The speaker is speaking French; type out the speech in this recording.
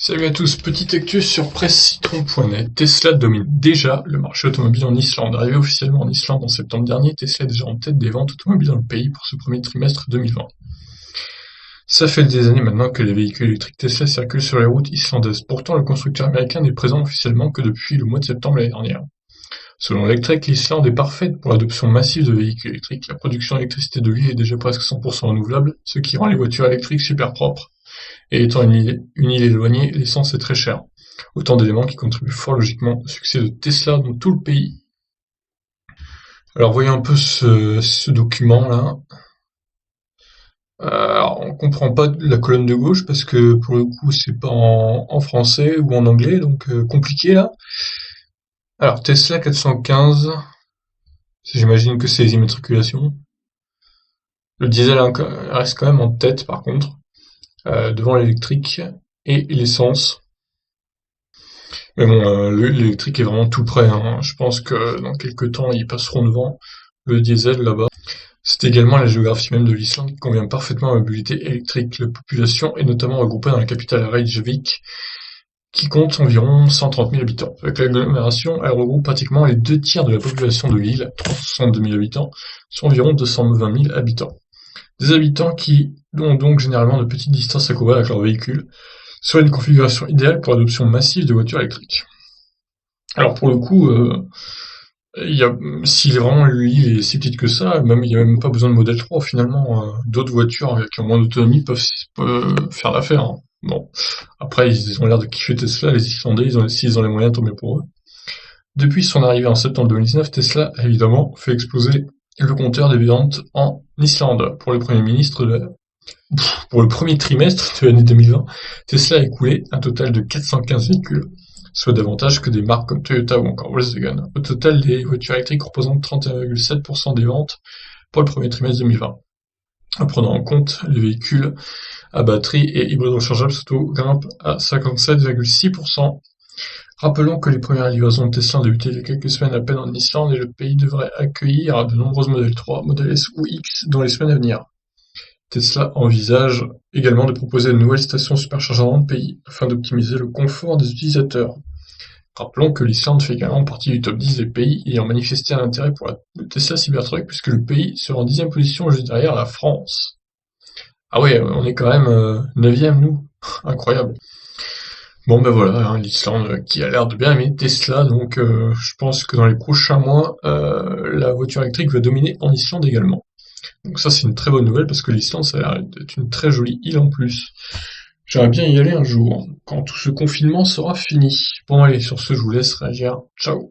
Salut à tous, petite actu sur pressecitron.net. Tesla domine déjà le marché automobile en Islande. Arrivé officiellement en Islande en septembre dernier, Tesla est déjà en tête des ventes automobiles dans le pays pour ce premier trimestre 2020. Ça fait des années maintenant que les véhicules électriques Tesla circulent sur les routes islandaises. Pourtant, le constructeur américain n'est présent officiellement que depuis le mois de septembre l'année dernière. Selon Electrek, l'Islande est parfaite pour l'adoption massive de véhicules électriques. La production d'électricité de l'île est déjà presque 100% renouvelable, ce qui rend les voitures électriques super propres. Et étant une île éloignée, l'essence est très chère. Autant d'éléments qui contribuent fort logiquement au succès de Tesla dans tout le pays. Alors voyons un peu ce document-là. Alors, on comprend pas la colonne de gauche parce que pour le coup c'est pas en français ou en anglais, donc compliqué là. Alors Tesla 415, j'imagine que c'est les immatriculations. Le diesel reste quand même en tête par contre, devant l'électrique et l'essence. Mais bon, l'électrique est vraiment tout près, hein. Je pense que dans quelques temps, ils passeront devant le diesel là-bas. C'est également la géographie même de l'Islande qui convient parfaitement à la mobilité électrique. La population est notamment regroupée dans la capitale Reykjavik, qui compte environ 130 000 habitants. Avec l'agglomération, elle regroupe pratiquement les 2 tiers de la population de l'île, 362 000 habitants, sur environ 220 000 habitants. Des habitants qui ont donc généralement de petites distances à couvrir avec leur véhicule, soit une configuration idéale pour l'adoption massive de voitures électriques. Alors pour le coup, si vraiment l'île est si petite que ça, même il n'y a même pas besoin de modèle 3 finalement. D'autres voitures qui ont moins d'autonomie peuvent faire l'affaire, hein. Bon, après ils ont l'air de kiffer Tesla, les Islandais, s'ils ont les moyens, tant mieux pour eux. Depuis son arrivée en septembre 2019, Tesla a évidemment fait exploser le compteur des ventes en Islande. Pour le premier trimestre de l'année 2020, Tesla a écoulé un total de 415 véhicules, soit davantage que des marques comme Toyota ou encore Volkswagen. Au total, les voitures électriques représentent 31,7% des ventes pour le premier trimestre 2020. En prenant en compte les véhicules à batterie et hybrides rechargeables, ce taux grimpe à 57,6%. Rappelons que les premières livraisons de Tesla ont débuté il y a quelques semaines à peine en Islande et le pays devrait accueillir de nombreuses modèles 3, modèles S ou X dans les semaines à venir. Tesla envisage également de proposer de nouvelles stations superchargeurs dans le pays, afin d'optimiser le confort des utilisateurs. Rappelons que l'Islande fait également partie du top 10 des pays ayant manifesté un intérêt pour le Tesla Cybertruck, puisque le pays sera en 10e position juste derrière la France. Ah ouais, on est quand même 9e nous, incroyable. Bon ben voilà, hein, l'Islande qui a l'air de bien aimer Tesla, donc je pense que dans les prochains mois, la voiture électrique va dominer en Islande également. Donc ça c'est une très bonne nouvelle parce que l'Islande ça a l'air d'être une très jolie île en plus. J'aimerais bien y aller un jour, quand tout ce confinement sera fini. Bon allez, sur ce je vous laisse réagir. Ciao.